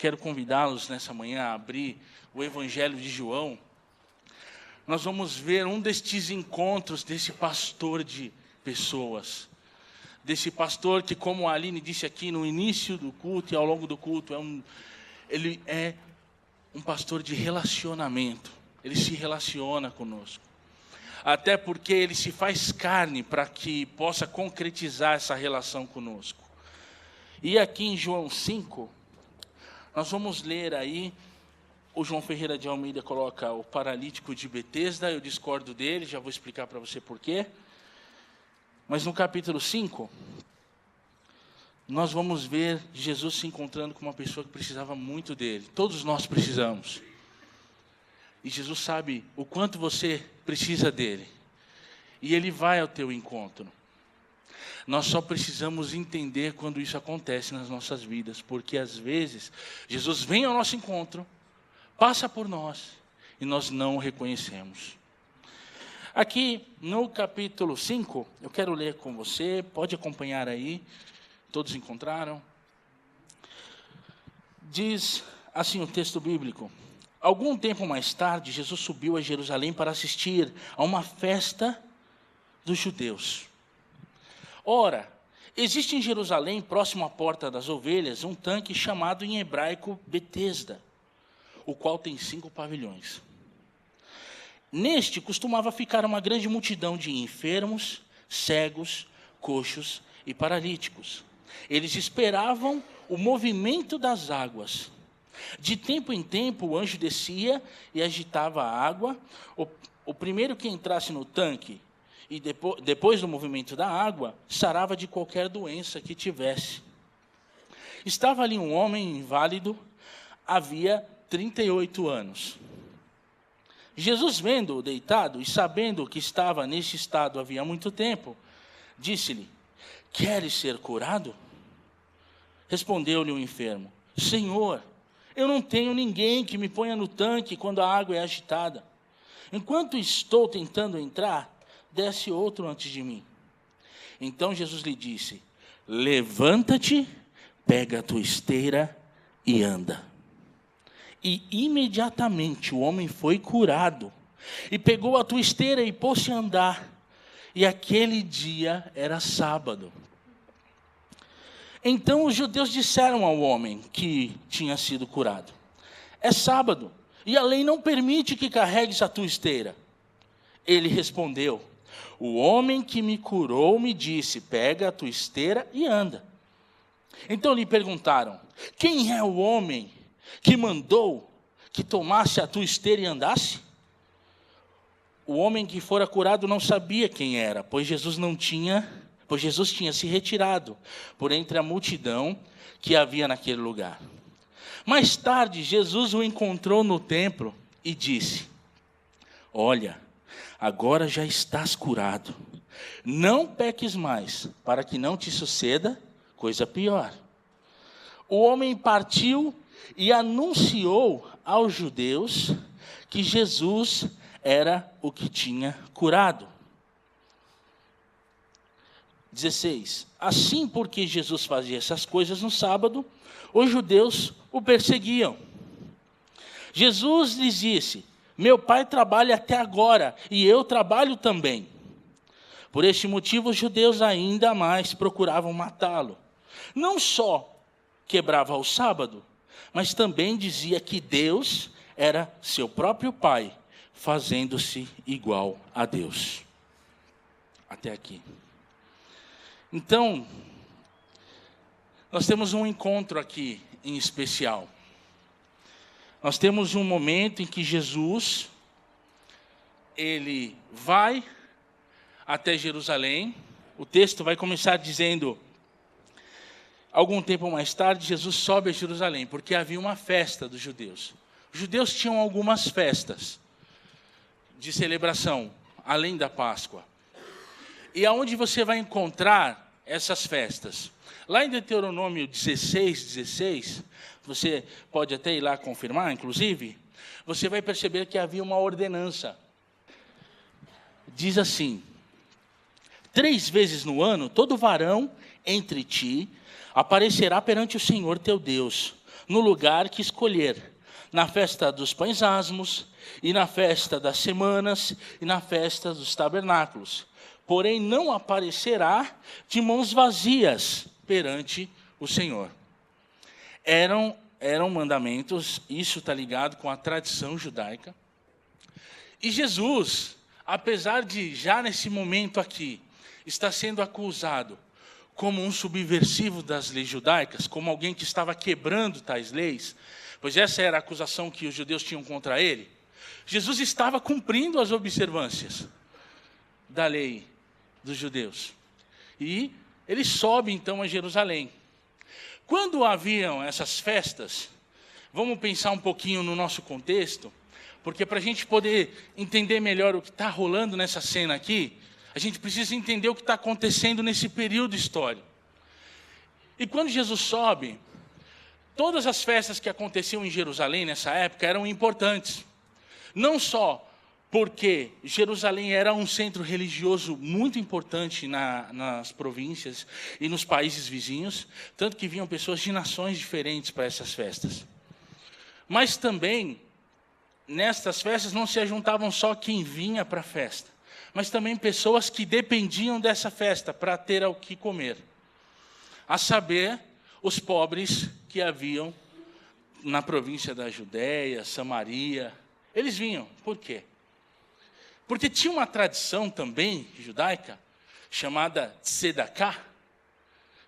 quero convidá-los nessa manhã a abrir o Evangelho de João. Nós vamos ver um destes encontros desse pastor de pessoas. Desse pastor que, como a Aline disse aqui no início do culto e ao longo do culto, ele é um pastor de relacionamento. Ele se relaciona conosco. Até porque ele se faz carne para que possa concretizar essa relação conosco. E aqui em João 5, nós vamos ler aí, o João Ferreira de Almeida coloca o paralítico de Betesda, eu discordo dele, já vou explicar para você por quê. Mas no capítulo 5, nós vamos ver Jesus se encontrando com uma pessoa que precisava muito dele. Todos nós precisamos. E Jesus sabe o quanto você precisa dele. E ele vai ao teu encontro. Nós só precisamos entender quando isso acontece nas nossas vidas. Porque às vezes, Jesus vem ao nosso encontro, passa por nós, e nós não o reconhecemos. Aqui no capítulo 5, eu quero ler com você, pode acompanhar aí, todos encontraram? Diz assim o texto bíblico: algum tempo mais tarde, Jesus subiu a Jerusalém para assistir a uma festa dos judeus. Ora, existe em Jerusalém, próximo à Porta das Ovelhas, um tanque chamado em hebraico Betesda, o qual tem 5 pavilhões. Neste costumava ficar uma grande multidão de enfermos, cegos, coxos e paralíticos. Eles esperavam o movimento das águas. De tempo em tempo o anjo descia e agitava a água. O primeiro que entrasse no tanque, e depois do movimento da água, sarava de qualquer doença que tivesse. Estava ali um homem inválido, havia 38 anos. Jesus, vendo-o deitado e sabendo que estava neste estado havia muito tempo, disse-lhe: queres ser curado? Respondeu-lhe o enfermo: Senhor, eu não tenho ninguém que me ponha no tanque quando a água é agitada. Enquanto estou tentando entrar, desce outro antes de mim. Então Jesus lhe disse: levanta-te, pega a tua esteira e anda. E imediatamente o homem foi curado, e pegou a tua esteira e pôs-se a andar. E aquele dia era sábado. Então os judeus disseram ao homem que tinha sido curado: é sábado, e a lei não permite que carregues a tua esteira. Ele respondeu: o homem que me curou me disse: pega a tua esteira e anda. Então lhe perguntaram: quem é o homem que mandou que tomasse a tua esteira e andasse? O homem que fora curado não sabia quem era, pois Jesus tinha se retirado por entre a multidão que havia naquele lugar. Mais tarde, Jesus o encontrou no templo e disse: olha, agora já estás curado. Não peques mais, para que não te suceda coisa pior. O homem partiu e anunciou aos judeus que Jesus era o que tinha curado. 16. Assim, porque Jesus fazia essas coisas no sábado, os judeus o perseguiam. Jesus lhes disse: meu pai trabalha até agora, e eu trabalho também. Por este motivo, os judeus ainda mais procuravam matá-lo. Não só quebrava o sábado, mas também dizia que Deus era seu próprio pai, fazendo-se igual a Deus. Até aqui. Então, nós temos um encontro aqui em especial. Nós temos um momento em que Jesus, ele vai até Jerusalém. O texto vai começar dizendo: algum tempo mais tarde, Jesus sobe a Jerusalém, porque havia uma festa dos judeus. Os judeus tinham algumas festas de celebração, além da Páscoa. E aonde você vai encontrar essas festas? Lá em Deuteronômio 16, você pode até ir lá confirmar, inclusive, você vai perceber que havia uma ordenança. Diz assim: 3 vezes no ano, todo varão entre ti aparecerá perante o Senhor teu Deus, no lugar que escolher, na festa dos pães asmos, e na festa das semanas, e na festa dos tabernáculos. Porém, não aparecerá de mãos vazias perante o Senhor. Eram mandamentos, isso está ligado com a tradição judaica. E Jesus, apesar de já nesse momento aqui, estar sendo acusado como um subversivo das leis judaicas, como alguém que estava quebrando tais leis, pois essa era a acusação que os judeus tinham contra ele, Jesus estava cumprindo as observâncias da lei dos judeus. E ele sobe então a Jerusalém. Quando haviam essas festas, vamos pensar um pouquinho no nosso contexto, porque para a gente poder entender melhor o que está rolando nessa cena aqui, a gente precisa entender o que está acontecendo nesse período histórico. E quando Jesus sobe, todas as festas que aconteciam em Jerusalém nessa época eram importantes. Não só porque Jerusalém era um centro religioso muito importante nas províncias e nos países vizinhos, tanto que vinham pessoas de nações diferentes para essas festas. Mas também, nestas festas não se ajuntavam só quem vinha para a festa, mas também pessoas que dependiam dessa festa para ter o que comer. A saber, os pobres que haviam na província da Judéia, Samaria. Eles vinham. Por quê? Porque tinha uma tradição também judaica, chamada Tzedaká,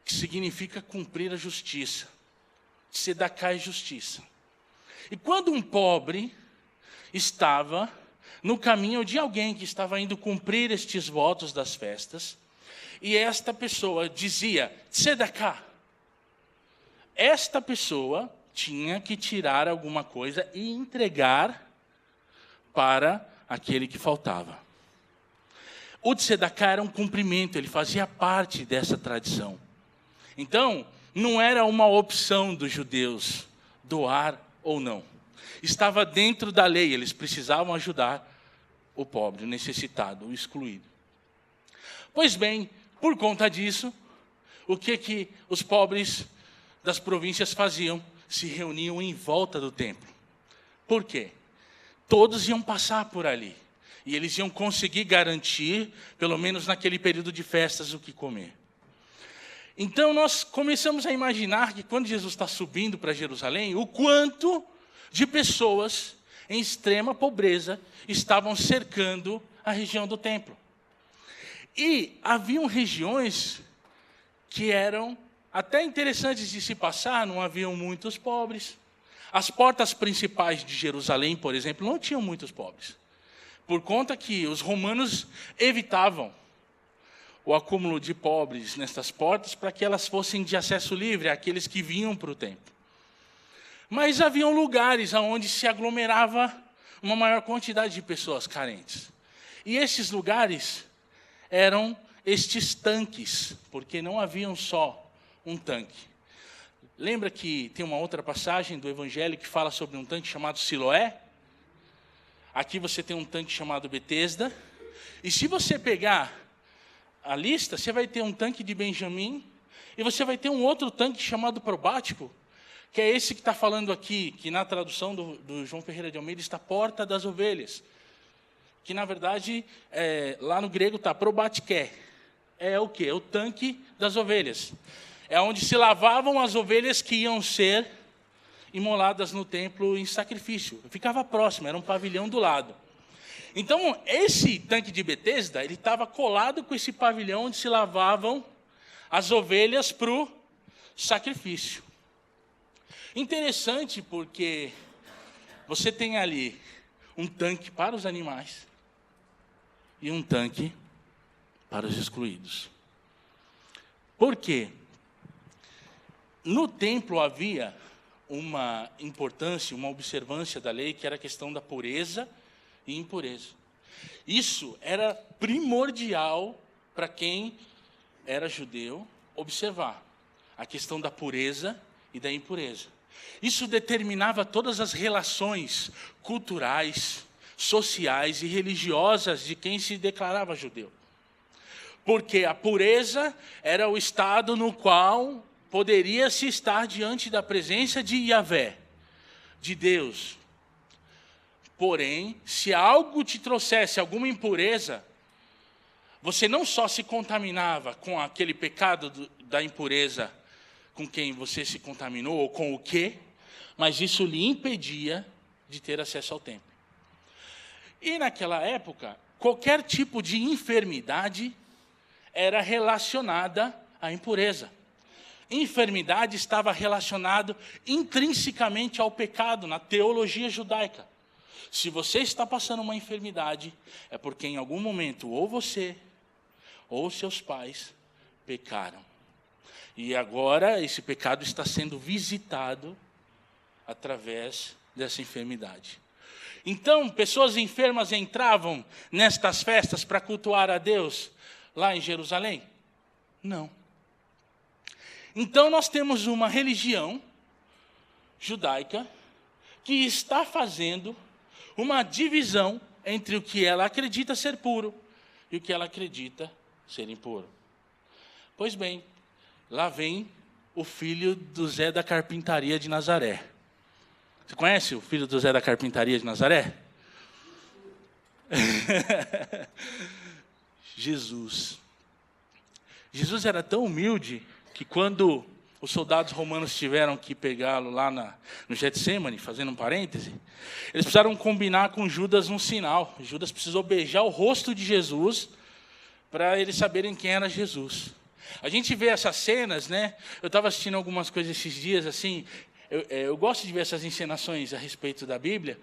que significa cumprir a justiça. Tzedaká é justiça. E quando um pobre estava no caminho de alguém que estava indo cumprir estes votos das festas, e esta pessoa dizia, Tzedaká, esta pessoa tinha que tirar alguma coisa e entregar para aquele que faltava. O Tzedaká era um cumprimento, ele fazia parte dessa tradição. Então, não era uma opção dos judeus doar ou não. Estava dentro da lei, eles precisavam ajudar o pobre, o necessitado, o excluído. Pois bem, por conta disso, o que os pobres das províncias faziam? Se reuniam em volta do templo. Por quê? Todos iam passar por ali. E eles iam conseguir garantir, pelo menos naquele período de festas, o que comer. Então nós começamos a imaginar que quando Jesus está subindo para Jerusalém, o quanto de pessoas em extrema pobreza estavam cercando a região do templo. E haviam regiões que eram até interessantes de se passar, não haviam muitos pobres. As portas principais de Jerusalém, por exemplo, não tinham muitos pobres, por conta que os romanos evitavam o acúmulo de pobres nestas portas para que elas fossem de acesso livre àqueles que vinham para o templo. Mas haviam lugares onde se aglomerava uma maior quantidade de pessoas carentes. E esses lugares eram estes tanques, porque não haviam só um tanque. Lembra que tem uma outra passagem do Evangelho que fala sobre um tanque chamado Siloé? Aqui você tem um tanque chamado Betesda. E se você pegar a lista, você vai ter um tanque de Benjamim, e você vai ter um outro tanque chamado Probático, que é esse que está falando aqui, que na tradução do João Ferreira de Almeida está Porta das Ovelhas, que na verdade, lá no grego está Probatiké. É o quê? É o tanque das ovelhas. É onde se lavavam as ovelhas que iam ser imoladas no templo em sacrifício. Ficava próximo, era um pavilhão do lado. Então, esse tanque de Betesda, ele estava colado com esse pavilhão onde se lavavam as ovelhas para o sacrifício. Interessante porque você tem ali um tanque para os animais e um tanque para os excluídos. Por quê? No templo havia uma importância, uma observância da lei, que era a questão da pureza e impureza. Isso era primordial para quem era judeu observar, a questão da pureza e da impureza. Isso determinava todas as relações culturais, sociais e religiosas de quem se declarava judeu. Porque a pureza era o estado no qual, poderia se estar diante da presença de Yahvé, de Deus. Porém, se algo te trouxesse alguma impureza, você não só se contaminava com aquele pecado da impureza com quem você se contaminou, ou com o quê, mas isso lhe impedia de ter acesso ao templo. E naquela época, qualquer tipo de enfermidade era relacionada à impureza. Enfermidade estava relacionado intrinsecamente ao pecado, na teologia judaica. Se você está passando uma enfermidade, é porque em algum momento ou você ou seus pais pecaram. E agora esse pecado está sendo visitado através dessa enfermidade. Então, pessoas enfermas entravam nestas festas para cultuar a Deus lá em Jerusalém? Não. Então, nós temos uma religião judaica que está fazendo uma divisão entre o que ela acredita ser puro e o que ela acredita ser impuro. Pois bem, lá vem o filho do Zé da Carpintaria de Nazaré. Você conhece o filho do Zé da Carpintaria de Nazaré? Jesus. Jesus era tão humilde que quando os soldados romanos tiveram que pegá-lo lá no Getsêmani, fazendo um parêntese, eles precisaram combinar com Judas um sinal. Judas precisou beijar o rosto de Jesus para eles saberem quem era Jesus. A gente vê essas cenas, né? Eu estava assistindo algumas coisas esses dias, assim. Eu gosto de ver essas encenações a respeito da Bíblia,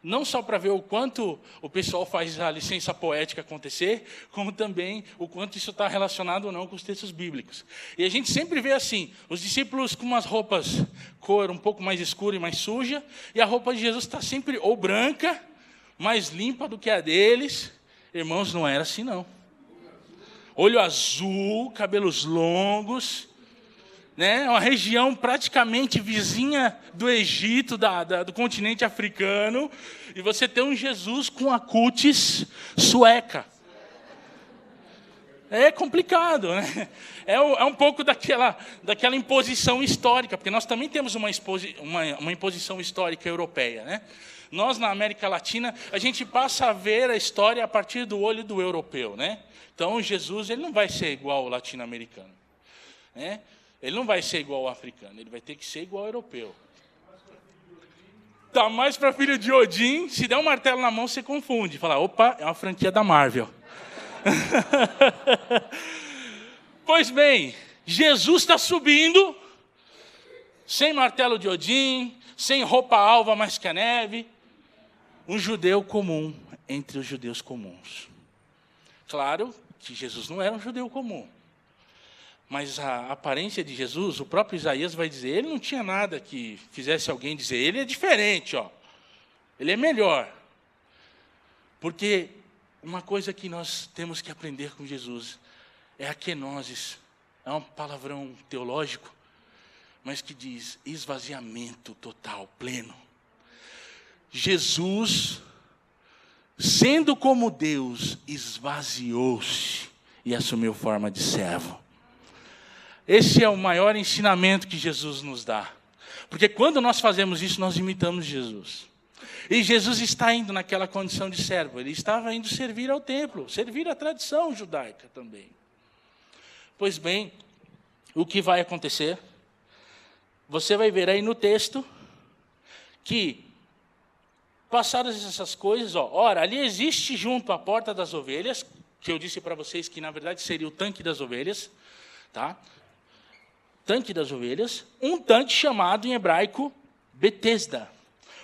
não só para ver o quanto o pessoal faz a licença poética acontecer, como também o quanto isso está relacionado ou não com os textos bíblicos. E a gente sempre vê assim, os discípulos com umas roupas, cor um pouco mais escura e mais suja, e a roupa de Jesus está sempre ou branca, mais limpa do que a deles. Irmãos, não era assim não. Olho azul, cabelos longos, né? Uma região praticamente vizinha do Egito, do continente africano, e você tem um Jesus com a cutis sueca. É complicado, né? É um pouco daquela imposição histórica, porque nós também temos uma imposição histórica europeia, né? Nós, na América Latina, a gente passa a ver a história a partir do olho do europeu, né? Então, Jesus ele não vai ser igual ao latino-americano, né? Ele não vai ser igual ao africano, ele vai ter que ser igual ao europeu. Tá mais para filho de Odin, se der um martelo na mão, você confunde. Fala, opa, é uma franquia da Marvel. Pois bem, Jesus está subindo, sem martelo de Odin, sem roupa alva mais que a neve, um judeu comum entre os judeus comuns. Claro que Jesus não era um judeu comum. Mas a aparência de Jesus, o próprio Isaías vai dizer, ele não tinha nada que fizesse alguém dizer, ele é diferente, ó. Ele é melhor. Porque uma coisa que nós temos que aprender com Jesus é a kenosis. É um palavrão teológico, mas que diz esvaziamento total, pleno. Jesus, sendo como Deus, esvaziou-se e assumiu forma de servo. Esse é o maior ensinamento que Jesus nos dá. Porque quando nós fazemos isso, nós imitamos Jesus. E Jesus está indo naquela condição de servo. Ele estava indo servir ao templo, servir à tradição judaica também. Pois bem, o que vai acontecer? Você vai ver aí no texto que, passadas essas coisas, ora, ali existe junto à porta das ovelhas, que eu disse para vocês que na verdade seria o tanque das ovelhas, tá? Tanque das ovelhas, um tanque chamado em hebraico Betesda,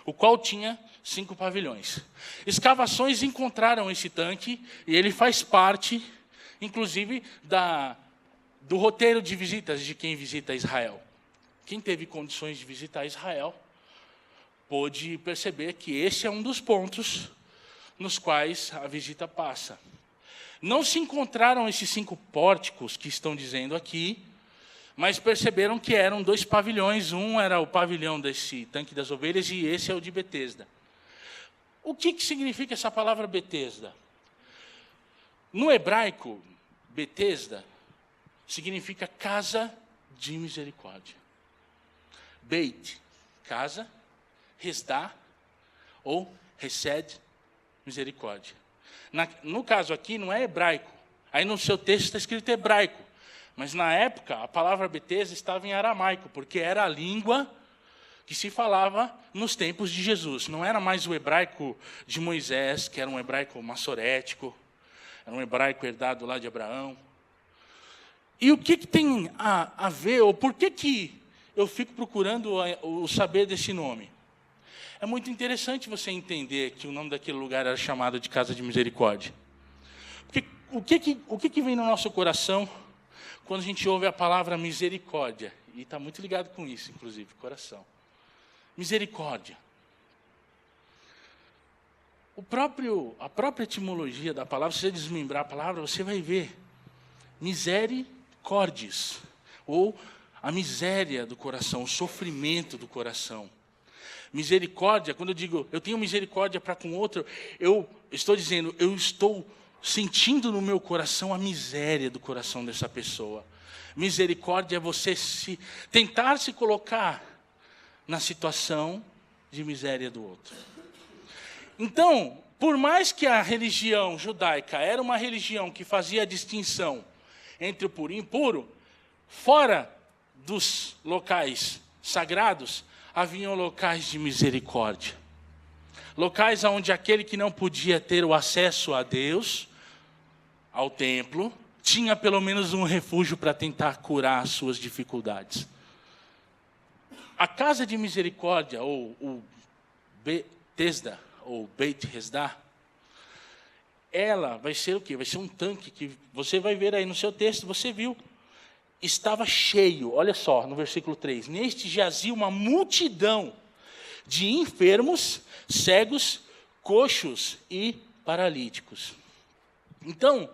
o qual tinha 5 pavilhões. Escavações encontraram esse tanque e ele faz parte, inclusive, do roteiro de visitas de quem visita Israel. Quem teve condições de visitar Israel pôde perceber que esse é um dos pontos nos quais a visita passa. Não se encontraram esses 5 pórticos que estão dizendo aqui, mas perceberam que eram 2 pavilhões. Um era o pavilhão desse tanque das ovelhas e esse é o de Betesda. O que significa essa palavra Betesda? No hebraico, Betesda significa casa de misericórdia. Beit, casa, Hesdah, ou Hesed, misericórdia. No caso aqui não é hebraico. Aí no seu texto está escrito hebraico. Mas na época a palavra Betesda estava em aramaico, porque era a língua que se falava nos tempos de Jesus. Não era mais o hebraico de Moisés, que era um hebraico massorético, era um hebraico herdado lá de Abraão. E o que tem a ver, ou por que eu fico procurando o saber desse nome? É muito interessante você entender que o nome daquele lugar era chamado de Casa de Misericórdia. Porque o que vem no nosso coração quando a gente ouve a palavra misericórdia? E está muito ligado com isso, inclusive, coração. Misericórdia. A própria etimologia da palavra, se você desmembrar a palavra, você vai ver misericórdias, ou a miséria do coração, o sofrimento do coração. Misericórdia, quando eu digo, eu tenho misericórdia para com outro, eu estou dizendo, eu estou sentindo no meu coração a miséria do coração dessa pessoa. Misericórdia é você tentar se colocar na situação de miséria do outro. Então, por mais que a religião judaica era uma religião que fazia a distinção entre o puro e impuro, fora dos locais sagrados, haviam locais de misericórdia. Locais onde aquele que não podia ter o acesso a Deus, ao templo, tinha pelo menos um refúgio para tentar curar as suas dificuldades. A casa de misericórdia, ou o Betesda, ou Beit Hesdah, ela vai ser o quê? Vai ser um tanque que você vai ver aí no seu texto, você viu. Estava cheio, olha só, no versículo 3. Neste jazia uma multidão de enfermos, cegos, coxos e paralíticos. Então,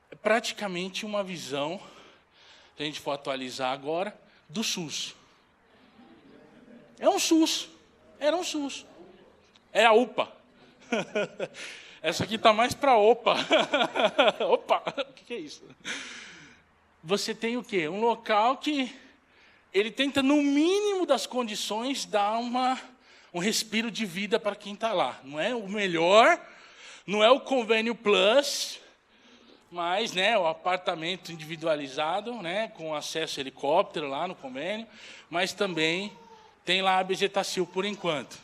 é praticamente uma visão, se a gente for atualizar agora, do SUS. É um SUS, era um SUS. É a UPA. Essa aqui está mais para OPA. Opa, o que é isso? Você tem o quê? Um local que ele tenta, no mínimo das condições, dar um respiro de vida para quem está lá. Não é o melhor, não é o convênio plus, mas o apartamento individualizado, com acesso a helicóptero lá no convênio, mas também tem lá a bezetacil por enquanto.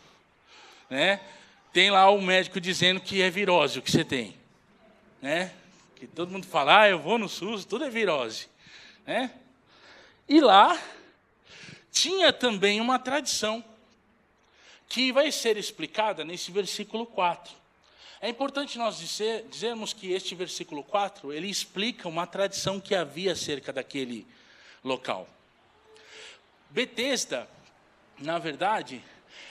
Tem lá o médico dizendo que é virose o que você tem. Que todo mundo fala, eu vou no SUS, tudo é virose. E lá tinha também uma tradição que vai ser explicada nesse versículo 4. É importante nós dizermos que este versículo 4, ele explica uma tradição que havia acerca daquele local. Betesda, na verdade,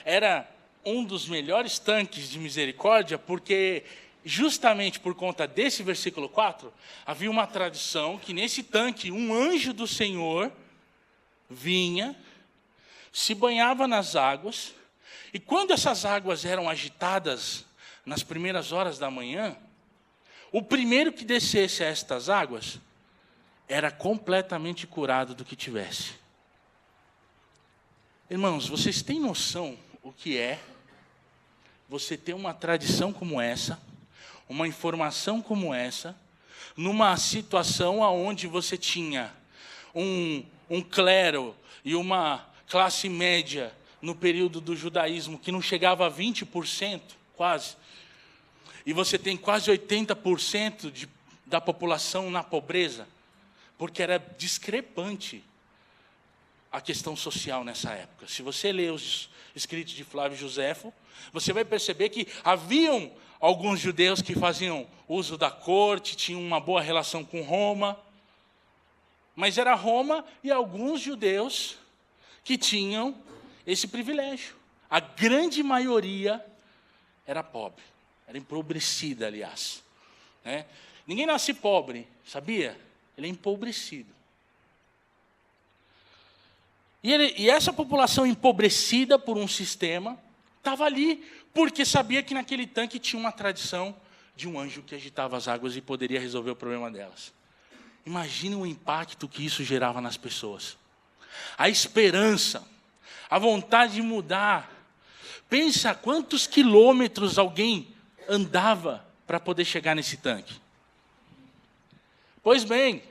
era um dos melhores tanques de misericórdia, porque justamente por conta desse versículo 4, havia uma tradição que nesse tanque um anjo do Senhor vinha, se banhava nas águas, e quando essas águas eram agitadas nas primeiras horas da manhã, o primeiro que descesse a estas águas era completamente curado do que tivesse. Irmãos, vocês têm noção o que é você ter uma tradição como essa, uma informação como essa, numa situação onde você tinha um clero e uma classe média no período do judaísmo que não chegava a 20%, quase, e você tem quase 80% da população na pobreza, porque era discrepante a questão social nessa época. Se você ler os escritos de Flávio Josefo, você vai perceber que haviam alguns judeus que faziam uso da corte, tinham uma boa relação com Roma, mas era Roma e alguns judeus que tinham esse privilégio. A grande maioria era pobre, era empobrecida, aliás. Ninguém nasce pobre, sabia? Ele é empobrecido. E essa população empobrecida por um sistema estava ali porque sabia que naquele tanque tinha uma tradição de um anjo que agitava as águas e poderia resolver o problema delas. Imagine o impacto que isso gerava nas pessoas. A esperança, a vontade de mudar. Pensa quantos quilômetros alguém andava para poder chegar nesse tanque. Pois bem,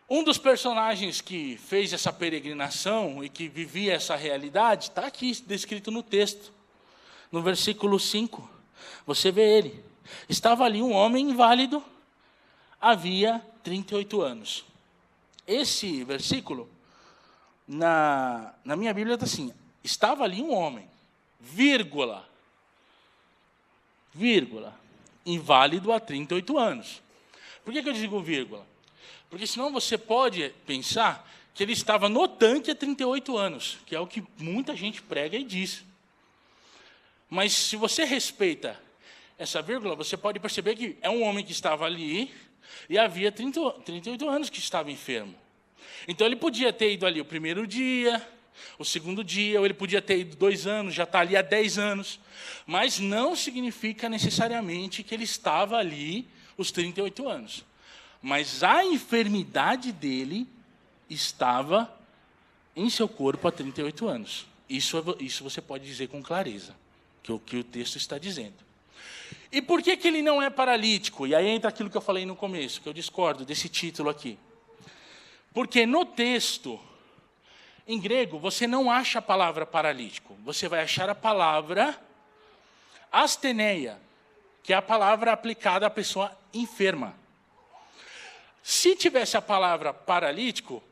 um dos personagens que fez essa peregrinação e que vivia essa realidade, está aqui descrito no texto. No versículo 5, você vê ele. Estava ali um homem inválido, havia 38 anos. Esse versículo, na minha Bíblia está assim, estava ali um homem, vírgula, inválido há 38 anos. Por que eu digo vírgula? Porque senão você pode pensar que ele estava no tanque há 38 anos, que é o que muita gente prega e diz. Mas se você respeita essa vírgula, você pode perceber que é um homem que estava ali e havia 38 anos que estava enfermo. Então ele podia ter ido ali o primeiro dia, o segundo dia, ou ele podia ter ido 2 anos, já está ali há 10 anos. Mas não significa necessariamente que ele estava ali os 38 anos. Mas a enfermidade dele estava em seu corpo há 38 anos. Isso você pode dizer com clareza, que é o que o texto está dizendo. E por que ele não é paralítico? E aí entra aquilo que eu falei no começo, que eu discordo desse título aqui. Porque no texto, em grego, você não acha a palavra paralítico. Você vai achar a palavra asteneia, que é a palavra aplicada à pessoa enferma. Se tivesse a palavra paralítico,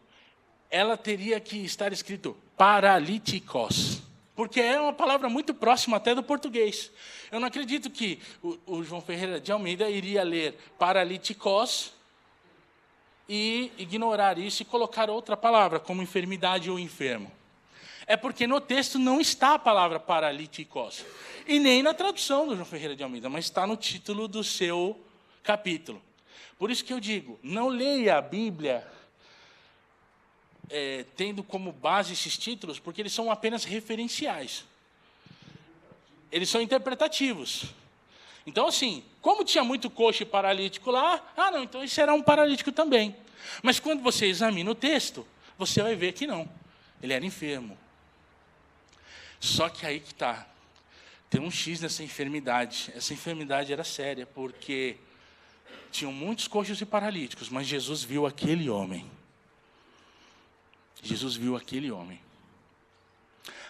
ela teria que estar escrito paralíticos, porque é uma palavra muito próxima até do português. Eu não acredito que o João Ferreira de Almeida iria ler paralíticos e ignorar isso e colocar outra palavra, como enfermidade ou enfermo. É porque no texto não está a palavra paralíticos, e nem na tradução do João Ferreira de Almeida, mas está no título do seu capítulo. Por isso que eu digo, não leia a Bíblia tendo como base esses títulos, porque eles são apenas referenciais. Eles são interpretativos. Então, assim, como tinha muito coxo e paralítico lá, não, então esse era um paralítico também. Mas quando você examina o texto, você vai ver que não. Ele era enfermo. Só que aí que está. Tem um X nessa enfermidade. Essa enfermidade era séria, porque tinham muitos coxos e paralíticos, mas Jesus viu aquele homem. Jesus viu aquele homem.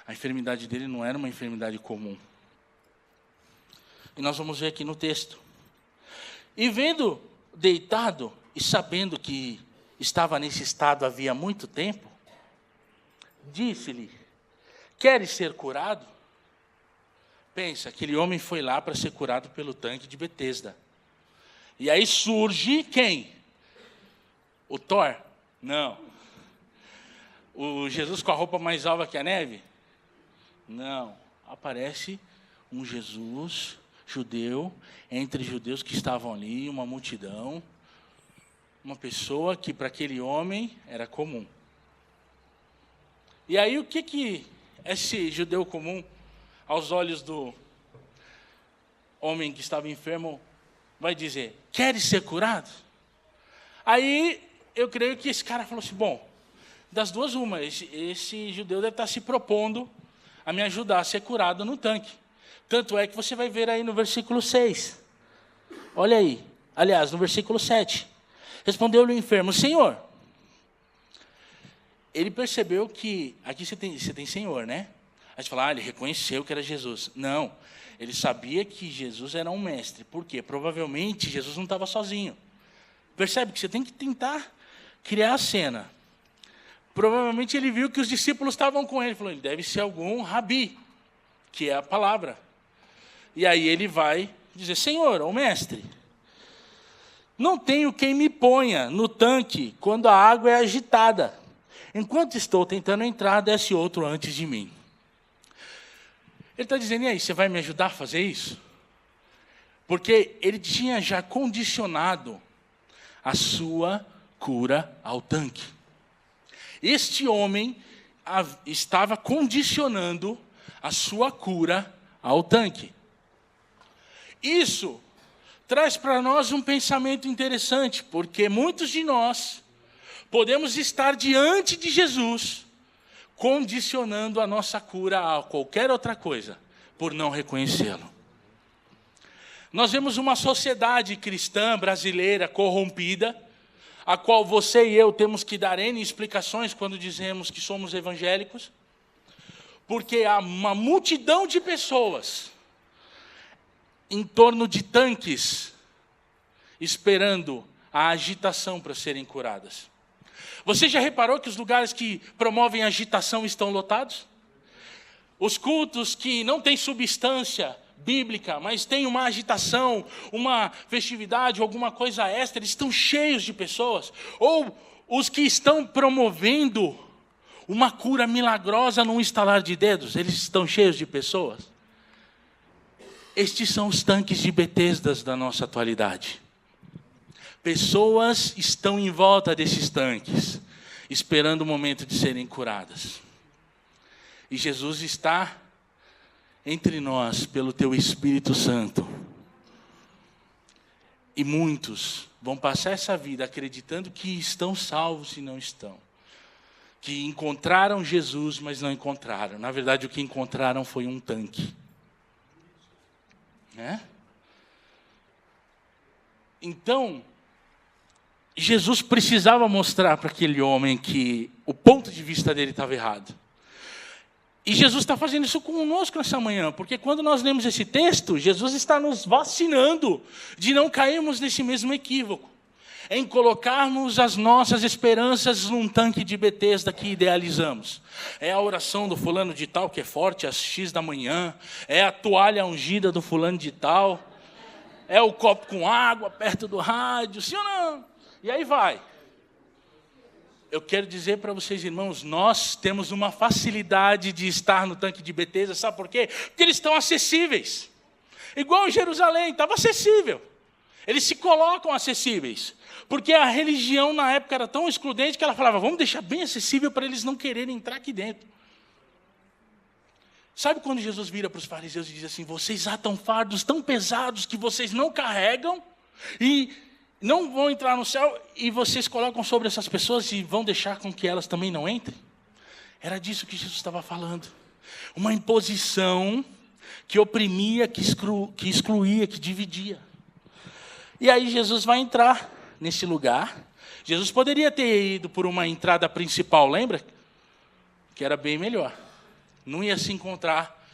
A enfermidade dele não era uma enfermidade comum. E nós vamos ver aqui no texto. E vendo deitado e sabendo que estava nesse estado havia muito tempo, disse-lhe: queres ser curado? Pensa, aquele homem foi lá para ser curado pelo tanque de Betesda. E aí surge quem? O Thor? Não. O Jesus com a roupa mais alva que a neve? Não. Aparece um Jesus judeu, entre judeus que estavam ali, uma multidão, uma pessoa que para aquele homem era comum. E aí o que esse judeu comum, aos olhos do homem que estava enfermo, vai dizer: queres ser curado? Aí eu creio que esse cara falou assim: bom, das duas uma, esse judeu deve estar se propondo a me ajudar a ser curado no tanque. Tanto é que você vai ver aí no versículo 6. Olha aí. Aliás, no versículo 7. Respondeu-lhe o enfermo: Senhor. Ele percebeu que... Aqui você tem Senhor, né? Aí você fala: ele reconheceu que era Jesus. Não. Ele sabia que Jesus era um mestre. Por quê? Provavelmente Jesus não estava sozinho. Percebe que você tem que tentar criar a cena. Provavelmente ele viu que os discípulos estavam com ele. Ele falou: ele deve ser algum rabi, que é a palavra. E aí ele vai dizer: Senhor, ou mestre, não tenho quem me ponha no tanque quando a água é agitada. Enquanto estou tentando entrar, desce outro antes de mim. Ele está dizendo: e aí, você vai me ajudar a fazer isso? Porque ele tinha já condicionado a sua cura ao tanque. Este homem estava condicionando a sua cura ao tanque. Isso traz para nós um pensamento interessante, porque muitos de nós podemos estar diante de Jesus, condicionando a nossa cura a qualquer outra coisa, por não reconhecê-lo. Nós vemos uma sociedade cristã brasileira corrompida, a qual você e eu temos que dar N explicações quando dizemos que somos evangélicos, porque há uma multidão de pessoas em torno de tanques, esperando a agitação para serem curadas. Você já reparou que os lugares que promovem agitação estão lotados? Os cultos que não têm substância bíblica, mas tem uma agitação, uma festividade, alguma coisa extra, eles estão cheios de pessoas. Ou os que estão promovendo uma cura milagrosa num estalar de dedos, eles estão cheios de pessoas. Estes são os tanques de Betesdas da nossa atualidade. Pessoas estão em volta desses tanques, esperando o momento de serem curadas. E Jesus está entre nós pelo teu Espírito Santo. E muitos vão passar essa vida acreditando que estão salvos e não estão. Que encontraram Jesus, mas não encontraram. Na verdade, o que encontraram foi um tanque. Né? Então, Jesus precisava mostrar para aquele homem que o ponto de vista dele estava errado. E Jesus está fazendo isso conosco nessa manhã, porque quando nós lemos esse texto, Jesus está nos vacinando de não cairmos nesse mesmo equívoco, em colocarmos as nossas esperanças num tanque de Betesda que idealizamos. É a oração do fulano de tal que é forte às X da manhã, é a toalha ungida do fulano de tal, é o copo com água perto do rádio, sim ou não? E aí vai. Eu quero dizer para vocês, irmãos, nós temos uma facilidade de estar no tanque de Betesda, sabe por quê? Porque eles estão acessíveis. Igual em Jerusalém, estava acessível. Eles se colocam acessíveis. Porque a religião na época era tão excludente que ela falava, vamos deixar bem acessível para eles não quererem entrar aqui dentro. Sabe quando Jesus vira para os fariseus e diz assim, vocês atam fardos tão pesados que vocês não carregam e não vão entrar no céu e vocês colocam sobre essas pessoas e vão deixar com que elas também não entrem? Era disso que Jesus estava falando. Uma imposição que oprimia, que excluía, que dividia. E aí Jesus vai entrar nesse lugar. Jesus poderia ter ido por uma entrada principal, lembra? Que era bem melhor. Não ia se encontrar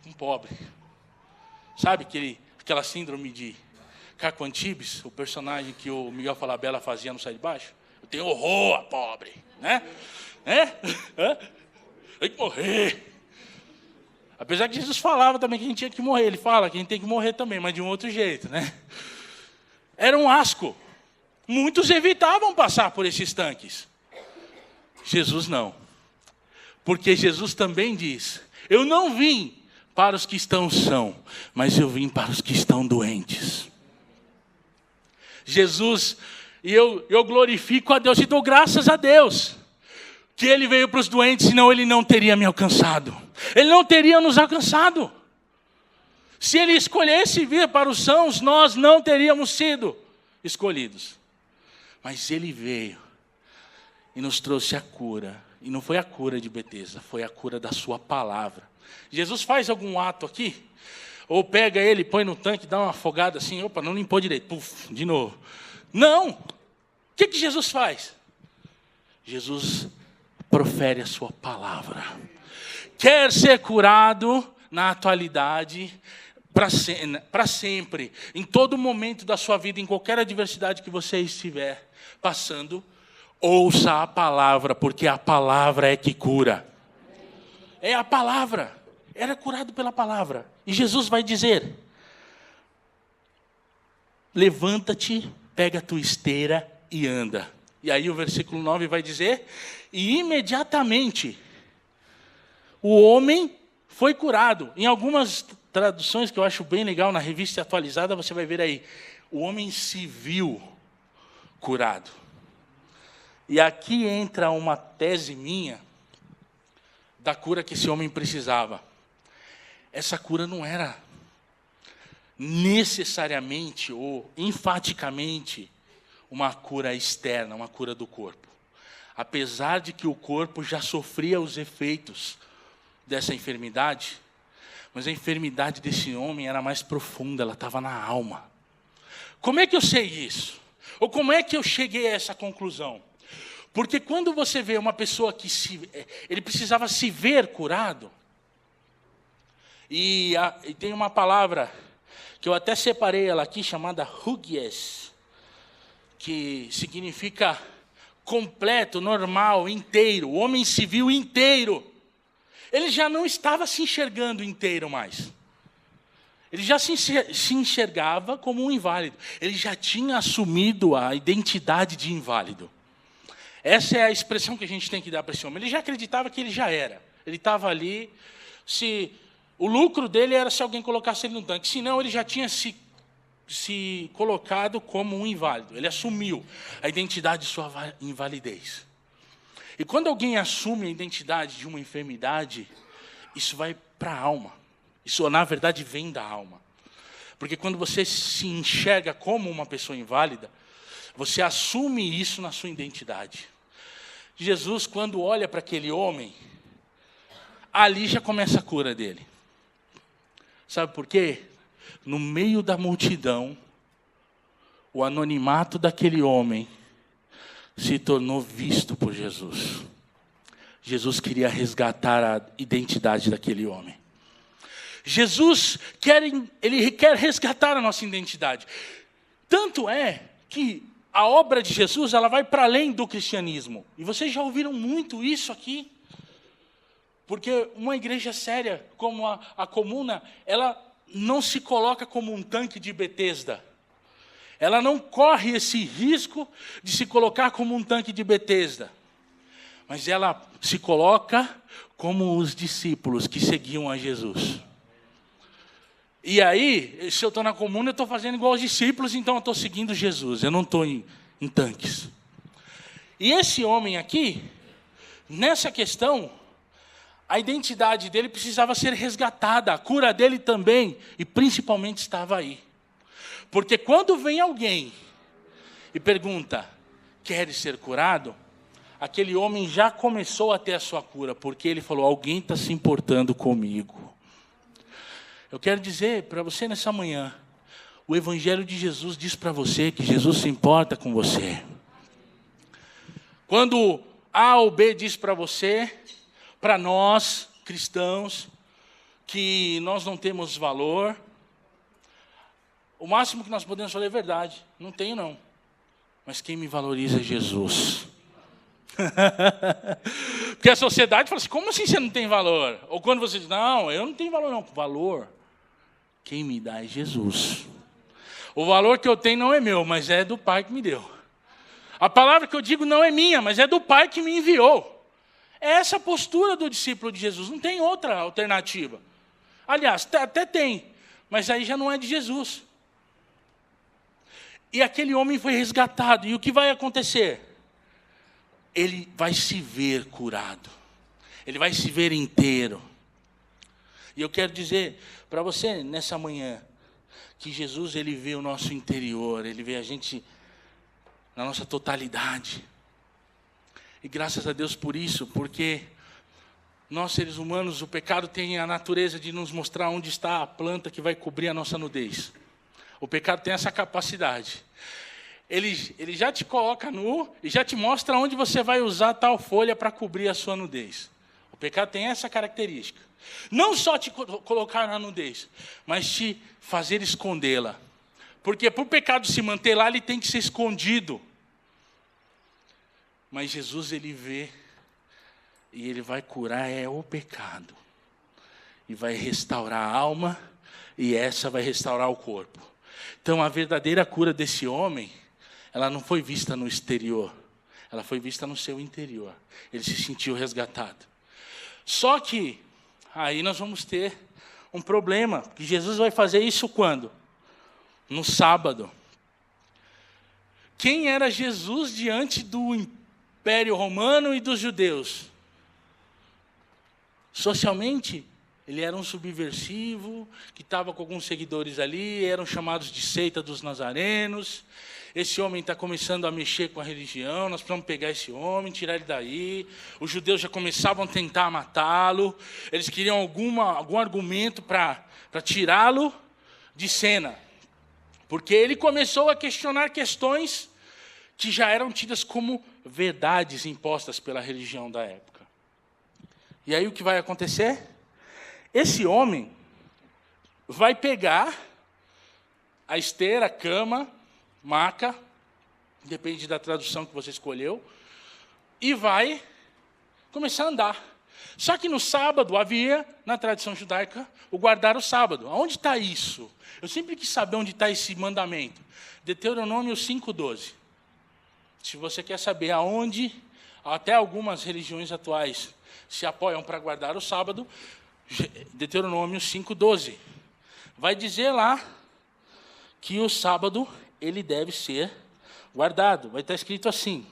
com um pobre. Sabe aquela síndrome de Caco Antibes, o personagem que o Miguel Falabella fazia no Sai de Baixo? Eu tenho horror a pobre, né? Tem que morrer. Apesar que Jesus falava também que a gente tinha que morrer. Ele fala que a gente tem que morrer também, mas de um outro jeito, né? Era um asco. Muitos evitavam passar por esses tanques. Jesus não. Porque Jesus também diz, eu não vim para os que estão sãos, mas eu vim para os que estão doentes. Jesus, e eu glorifico a Deus e dou graças a Deus, que Ele veio para os doentes, senão Ele não teria me alcançado. Ele não teria nos alcançado. Se Ele escolhesse vir para os sãos, nós não teríamos sido escolhidos. Mas Ele veio e nos trouxe a cura. E não foi a cura de Betesda, foi a cura da sua palavra. Jesus faz algum ato aqui? Ou pega ele, põe no tanque, dá uma afogada assim, opa, não limpou direito, puf, de novo. Não! O que Jesus faz? Jesus profere a sua palavra. Quer ser curado na atualidade, para sempre, em todo momento da sua vida, em qualquer adversidade que você estiver passando, ouça a palavra, porque a palavra é que cura. É a palavra. Era curado pela palavra. E Jesus vai dizer, levanta-te, pega a tua esteira e anda. E aí o versículo 9 vai dizer, e imediatamente o homem foi curado. Em algumas traduções que eu acho bem legal, na revista atualizada, você vai ver aí, o homem se viu curado. E aqui entra uma tese minha da cura que esse homem precisava. Essa cura não necessariamente ou enfaticamente uma cura externa, uma cura do corpo. Apesar de que o corpo já sofria os efeitos dessa enfermidade, mas a enfermidade desse homem era mais profunda, ela estava na alma. Como é que eu sei isso? Ou como é que eu cheguei a essa conclusão? Porque quando você vê uma pessoa que ele precisava se ver curado, e tem uma palavra que eu até separei ela aqui, chamada hugies, que significa completo, normal, inteiro. O homem se viu inteiro. Ele já não estava se enxergando inteiro mais. Ele já se enxergava como um inválido. Ele já tinha assumido a identidade de inválido. Essa é a expressão que a gente tem que dar para esse homem. Ele já acreditava que ele já era. Ele estava ali. O lucro dele era se alguém colocasse ele no tanque. Senão, ele já tinha se colocado como um inválido. Ele assumiu a identidade de sua invalidez. E quando alguém assume a identidade de uma enfermidade, isso vai para a alma. Isso, na verdade, vem da alma. Porque quando você se enxerga como uma pessoa inválida, você assume isso na sua identidade. Jesus, quando olha para aquele homem, ali já começa a cura dele. Sabe por quê? No meio da multidão, o anonimato daquele homem se tornou visto por Jesus. Jesus queria resgatar a identidade daquele homem. Jesus ele quer resgatar a nossa identidade. Tanto é que a obra de Jesus, ela vai para além do cristianismo. E vocês já ouviram muito isso aqui. Porque uma igreja séria, como a Comuna, ela não se coloca como um tanque de Betesda. Ela não corre esse risco de se colocar como um tanque de Betesda. Mas ela se coloca como os discípulos que seguiam a Jesus. E aí, se eu estou na Comuna, eu estou fazendo igual aos discípulos, então eu estou seguindo Jesus. Eu não estou em tanques. E esse homem aqui, nessa questão, a identidade dele precisava ser resgatada. A cura dele também, e principalmente, estava aí. Porque quando vem alguém e pergunta, queres ser curado? Aquele homem já começou a ter a sua cura, porque ele falou, alguém está se importando comigo. Eu quero dizer para você nessa manhã, o Evangelho de Jesus diz para você que Jesus se importa com você. Quando A ou B diz para você, para nós, cristãos, que nós não temos valor, o máximo que nós podemos falar é verdade. Não tenho, não. Mas quem me valoriza é Jesus. Porque a sociedade fala assim, como assim você não tem valor? Ou quando você diz, não, eu não tenho valor, não. Valor, quem me dá é Jesus. O valor que eu tenho não é meu, mas é do Pai que me deu. A palavra que eu digo não é minha, mas é do Pai que me enviou. É essa a postura do discípulo de Jesus. Não tem outra alternativa. Aliás, até tem, mas aí já não é de Jesus. E aquele homem foi resgatado. E o que vai acontecer? Ele vai se ver curado. Ele vai se ver inteiro. E eu quero dizer para você, nessa manhã, que Jesus, ele vê o nosso interior. Ele vê a gente na nossa totalidade. E graças a Deus por isso, porque nós, seres humanos, o pecado tem a natureza de nos mostrar onde está a planta que vai cobrir a nossa nudez. O pecado tem essa capacidade. Ele já te coloca nu e já te mostra onde você vai usar tal folha para cobrir a sua nudez. O pecado tem essa característica. Não só te colocar na nudez, mas te fazer escondê-la. Porque para o pecado se manter lá, ele tem que ser escondido. Mas Jesus, ele vê e ele vai curar o pecado. E vai restaurar a alma e essa vai restaurar o corpo. Então, a verdadeira cura desse homem, ela não foi vista no exterior, ela foi vista no seu interior. Ele se sentiu resgatado. Só que, aí nós vamos ter um problema, que Jesus vai fazer isso quando? No sábado. Quem era Jesus diante do Império Romano e dos judeus? Socialmente, ele era um subversivo, que estava com alguns seguidores ali, eram chamados de seita dos nazarenos. Esse homem está começando a mexer com a religião, nós precisamos pegar esse homem, tirar ele daí. Os judeus já começavam a tentar matá-lo, eles queriam algum argumento para tirá-lo de cena. Porque ele começou a questionar questões que já eram tidas como verdades impostas pela religião da época. E aí o que vai acontecer? Esse homem vai pegar a esteira, a cama, maca, depende da tradução que você escolheu, e vai começar a andar. Só que no sábado havia, na tradição judaica, o guardar o sábado. Aonde está isso? Eu sempre quis saber onde está esse mandamento. Deuteronômio 5:12. Se você quer saber aonde, até algumas religiões atuais se apoiam para guardar o sábado, Deuteronômio 5:12. Vai dizer lá que o sábado ele deve ser guardado. Vai estar escrito assim: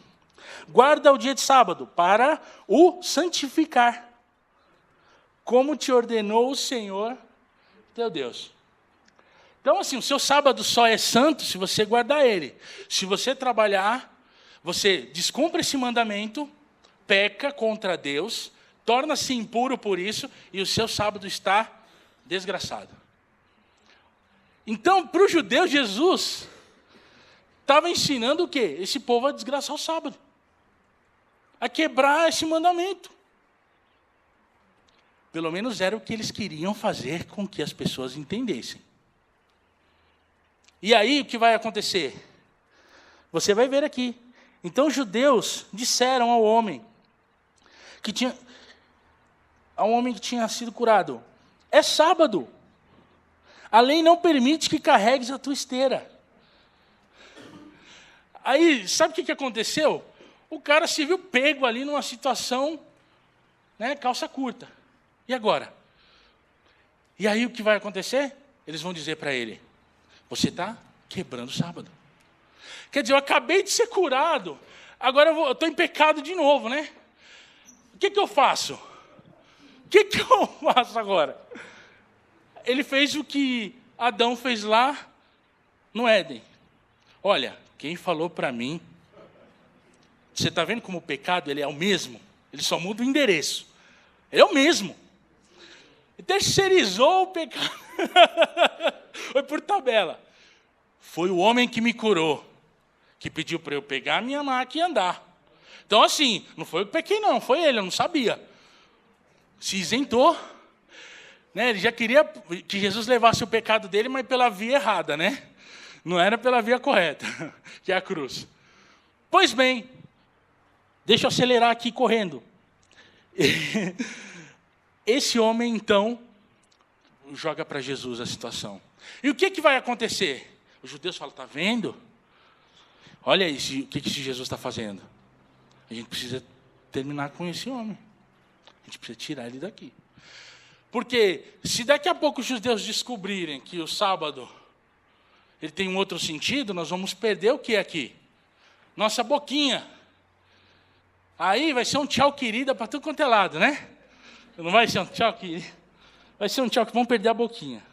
guarda o dia de sábado para o santificar, como te ordenou o Senhor teu Deus. Então, assim, o seu sábado só é santo se você guardar ele. Se você trabalhar, você descumpre esse mandamento, peca contra Deus, torna-se impuro por isso, e o seu sábado está desgraçado. Então, para o judeu, Jesus estava ensinando o quê? Esse povo a desgraçar o sábado, a quebrar esse mandamento. Pelo menos era o que eles queriam fazer com que as pessoas entendessem. E aí, o que vai acontecer? Você vai ver aqui. Então, os judeus disseram ao homem que tinha sido curado: é sábado. A lei não permite que carregues a tua esteira. Aí, sabe o que aconteceu? O cara se viu pego ali numa situação, calça curta. E agora? E aí o que vai acontecer? Eles vão dizer para ele: você está quebrando o sábado. Quer dizer, eu acabei de ser curado, agora eu estou em pecado de novo, né? O que eu faço? O que eu faço agora? Ele fez o que Adão fez lá no Éden. Olha, quem falou para mim... Você está vendo como o pecado ele é o mesmo? Ele só muda o endereço. Ele é o mesmo. Ele terceirizou o pecado. Foi por tabela. Foi o homem que me curou, que pediu para eu pegar a minha maca e andar. Então, assim, não foi eu que pequei, não. Foi ele, eu não sabia. Se isentou. Ele já queria que Jesus levasse o pecado dele, mas pela via errada, né? Não era pela via correta, que é a cruz. Pois bem, deixa eu acelerar aqui correndo. Esse homem, então, joga para Jesus a situação. E o que vai acontecer? Os judeus falam: está vendo? Olha aí o que esse Jesus está fazendo. A gente precisa terminar com esse homem. A gente precisa tirar ele daqui. Porque se daqui a pouco os judeus descobrirem que o sábado ele tem um outro sentido, nós vamos perder o que aqui? Nossa boquinha. Aí vai ser um tchau querida para tudo quanto é lado, né? Não vai ser um tchau querida. Vai ser um tchau que vão perder a boquinha.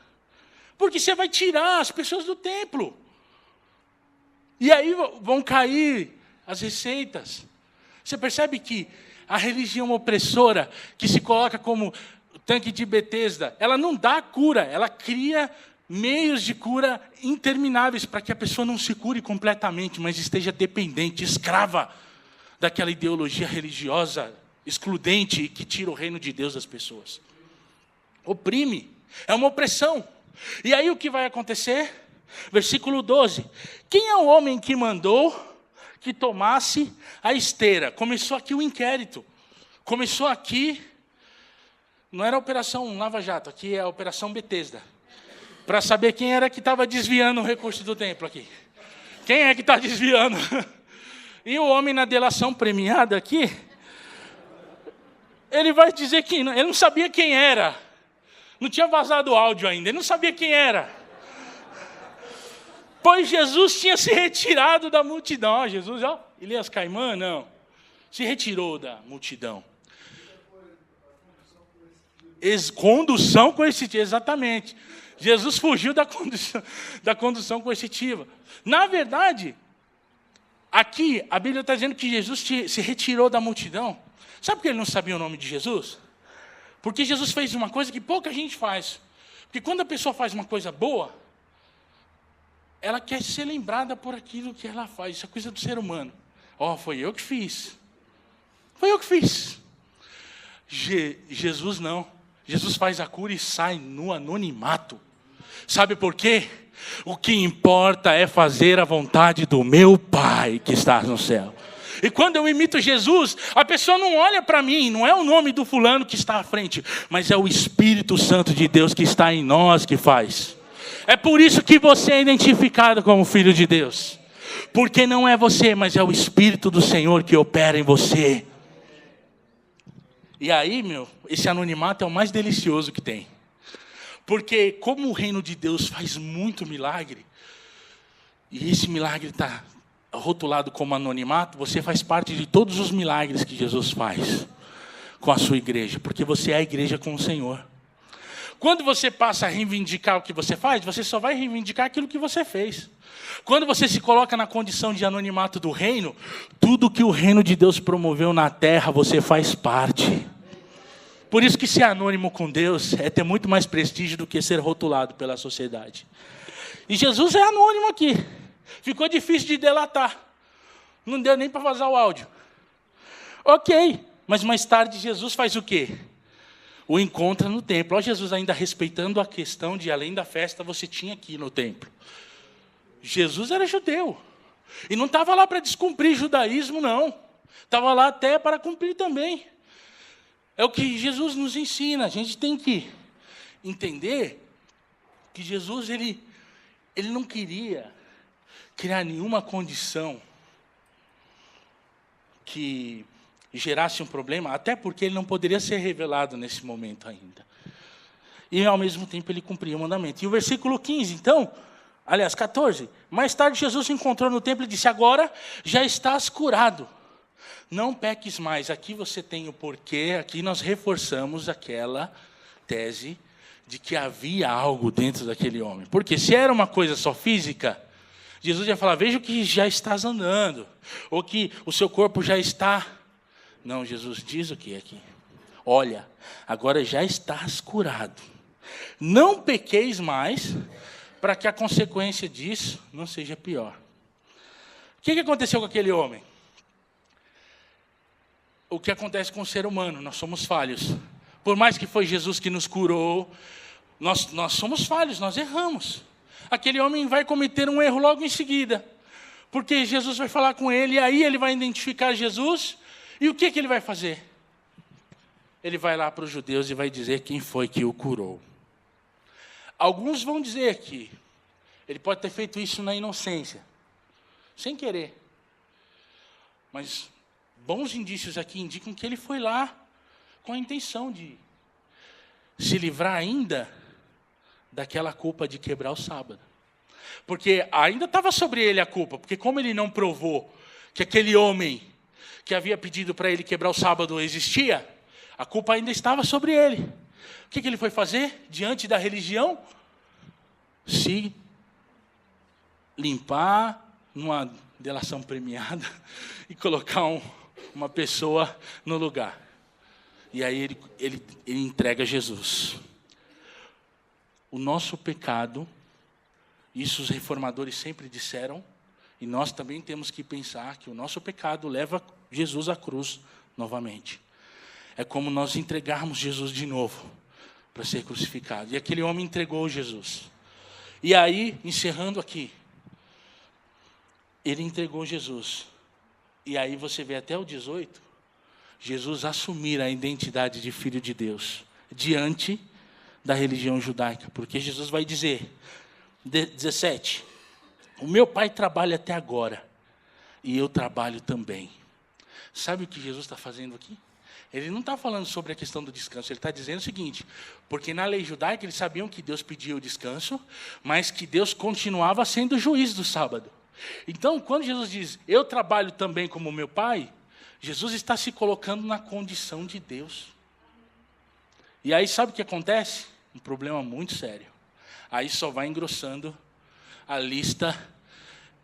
Porque você vai tirar as pessoas do templo. E aí vão cair as receitas. Você percebe que a religião opressora, que se coloca como tanque de Betesda, ela não dá cura, ela cria meios de cura intermináveis para que a pessoa não se cure completamente, mas esteja dependente, escrava daquela ideologia religiosa excludente que tira o reino de Deus das pessoas. Oprime, é uma opressão. E aí o que vai acontecer? Versículo 12. Quem é o homem que mandou que tomasse a esteira? Começou aqui o inquérito. Começou aqui, não era a Operação Lava Jato, aqui é a Operação Betesda. Para saber quem era que estava desviando o recurso do templo aqui. Quem é que está desviando? E o homem na delação premiada aqui, ele vai dizer que ele não sabia quem era. Não tinha vazado o áudio ainda, ele não sabia quem era. Pois Jesus tinha se retirado da multidão. Jesus, Elias Caimã, não. Se retirou da multidão. Condução coercitiva, exatamente. Jesus fugiu da condução coercitiva. Na verdade, aqui a Bíblia está dizendo que Jesus se retirou da multidão. Sabe por que ele não sabia o nome de Jesus? Porque Jesus fez uma coisa que pouca gente faz. Porque quando a pessoa faz uma coisa boa, ela quer ser lembrada por aquilo que ela faz. Isso é coisa do ser humano. Foi eu que fiz. Foi eu que fiz. Jesus não. Jesus faz a cura e sai no anonimato. Sabe por quê? O que importa é fazer a vontade do meu Pai que está no céu. E quando eu imito Jesus, a pessoa não olha para mim, não é o nome do fulano que está à frente, mas é o Espírito Santo de Deus que está em nós que faz. É por isso que você é identificado como filho de Deus. Porque não é você, mas é o Espírito do Senhor que opera em você. E aí, esse anonimato é o mais delicioso que tem. Porque como o reino de Deus faz muito milagre, e esse milagre está rotulado como anonimato, você faz parte de todos os milagres que Jesus faz com a sua igreja, porque você é a igreja com o Senhor. Quando você passa a reivindicar o que você faz, você só vai reivindicar aquilo que você fez. Quando você se coloca na condição de anonimato do reino, tudo que o reino de Deus promoveu na terra, você faz parte. Por isso que ser anônimo com Deus é ter muito mais prestígio do que ser rotulado pela sociedade. E Jesus é anônimo aqui. Ficou difícil de delatar. Não deu nem para vazar o áudio. Ok, mas mais tarde Jesus faz o quê? O encontra no templo. Olha Jesus ainda respeitando a questão de além da festa você tinha aqui no templo. Jesus era judeu. E não estava lá para descumprir judaísmo, não. Estava lá até para cumprir também. É o que Jesus nos ensina. A gente tem que entender que Jesus ele não queria criar nenhuma condição que gerasse um problema, até porque ele não poderia ser revelado nesse momento ainda. E, ao mesmo tempo, ele cumpria o mandamento. E o versículo 15, então, aliás, 14. Mais tarde, Jesus se encontrou no templo e disse, agora já estás curado. Não peques mais. Aqui você tem o porquê, aqui nós reforçamos aquela tese de que havia algo dentro daquele homem. Porque se era uma coisa só física, Jesus ia falar, veja que já estás andando, ou que o seu corpo já está... Não, Jesus diz o que aqui? Olha, agora já estás curado. Não pequeis mais, para que a consequência disso não seja pior. O que aconteceu com aquele homem? O que acontece com o ser humano, nós somos falhos. Por mais que foi Jesus que nos curou, nós somos falhos, nós erramos. Aquele homem vai cometer um erro logo em seguida. Porque Jesus vai falar com ele, e aí ele vai identificar Jesus, e o que ele vai fazer? Ele vai lá para os judeus e vai dizer quem foi que o curou. Alguns vão dizer que ele pode ter feito isso na inocência, sem querer. Mas bons indícios aqui indicam que ele foi lá com a intenção de se livrar ainda daquela culpa de quebrar o sábado. Porque ainda estava sobre ele a culpa, porque como ele não provou que aquele homem que havia pedido para ele quebrar o sábado existia, a culpa ainda estava sobre ele. O que ele foi fazer diante da religião? Se limpar numa delação premiada e colocar uma pessoa no lugar. E aí ele entrega Jesus. O nosso pecado, isso os reformadores sempre disseram, e nós também temos que pensar que o nosso pecado leva Jesus à cruz novamente. É como nós entregarmos Jesus de novo para ser crucificado. E aquele homem entregou Jesus. E aí, encerrando aqui, ele entregou Jesus. E aí você vê até o 18, Jesus assumir a identidade de filho de Deus diante da religião judaica. Porque Jesus vai dizer, 17, o meu pai trabalha até agora, e eu trabalho também. Sabe o que Jesus está fazendo aqui? Ele não está falando sobre a questão do descanso, ele está dizendo o seguinte, porque na lei judaica eles sabiam que Deus pedia o descanso, mas que Deus continuava sendo o juiz do sábado. Então, quando Jesus diz, eu trabalho também como meu pai, Jesus está se colocando na condição de Deus. E aí sabe o que acontece? Um problema muito sério. Aí só vai engrossando a lista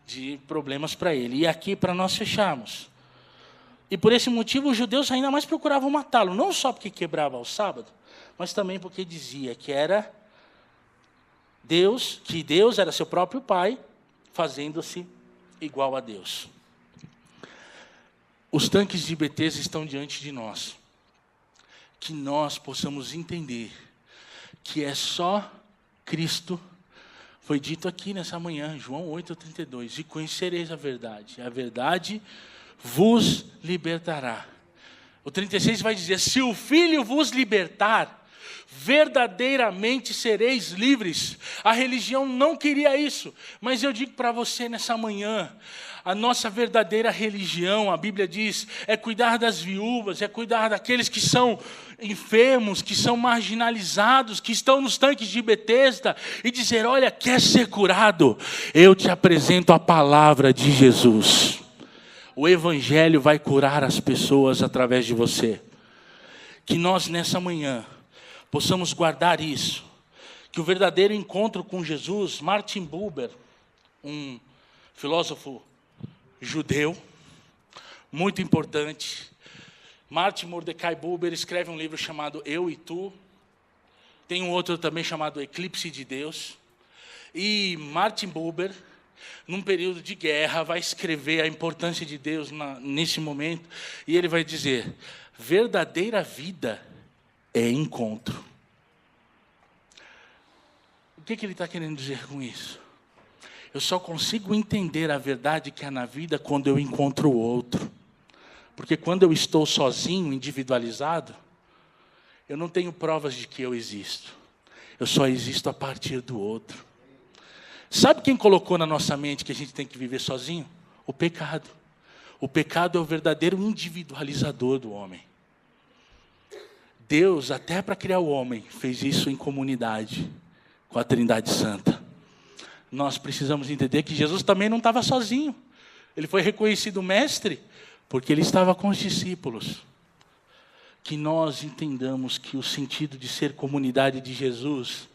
de problemas para ele. E aqui, para nós fecharmos. E por esse motivo, os judeus ainda mais procuravam matá-lo. Não só porque quebrava o sábado, mas também porque dizia que Deus era seu próprio pai, fazendo-se igual a Deus. Os tanques de Betesda estão diante de nós. Que nós possamos entender que é só Cristo. Foi dito aqui nessa manhã, João 8:32, e conhecereis a verdade vos libertará. O 36 vai dizer, se o Filho vos libertar, verdadeiramente sereis livres. A religião não queria isso, mas eu digo para você nessa manhã, a nossa verdadeira religião, a Bíblia diz, é cuidar das viúvas, é cuidar daqueles que são enfermos, que são marginalizados, que estão nos tanques de Betesda, e dizer, olha, quer ser curado? Eu te apresento a palavra de Jesus. O Evangelho vai curar as pessoas através de você. Que nós nessa manhã possamos guardar isso. Que o verdadeiro encontro com Jesus, Martin Buber, um filósofo judeu, muito importante. Martin Mordecai Buber escreve um livro chamado Eu e Tu. Tem um outro também chamado Eclipse de Deus. E Martin Buber, num período de guerra, vai escrever a importância de Deus nesse momento. E ele vai dizer, verdadeira vida é encontro. O que ele está querendo dizer com isso? Eu só consigo entender a verdade que há na vida quando eu encontro o outro. Porque quando eu estou sozinho, individualizado, eu não tenho provas de que eu existo. Eu só existo a partir do outro. Sabe quem colocou na nossa mente que a gente tem que viver sozinho? O pecado. O pecado é o verdadeiro individualizador do homem. Deus, até para criar o homem, fez isso em comunidade, com a Trindade Santa. Nós precisamos entender que Jesus também não estava sozinho. Ele foi reconhecido mestre, porque ele estava com os discípulos. Que nós entendamos que o sentido de ser comunidade de Jesus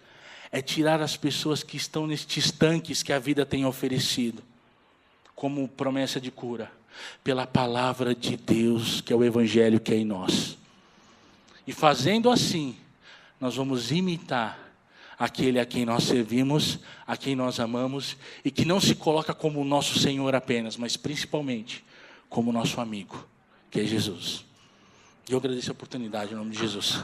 é tirar as pessoas que estão nestes tanques que a vida tem oferecido, como promessa de cura, pela palavra de Deus, que é o Evangelho que é em nós. E fazendo assim, nós vamos imitar aquele a quem nós servimos, a quem nós amamos, e que não se coloca como o nosso Senhor apenas, mas principalmente como nosso amigo, que é Jesus. E eu agradeço a oportunidade em nome de Jesus.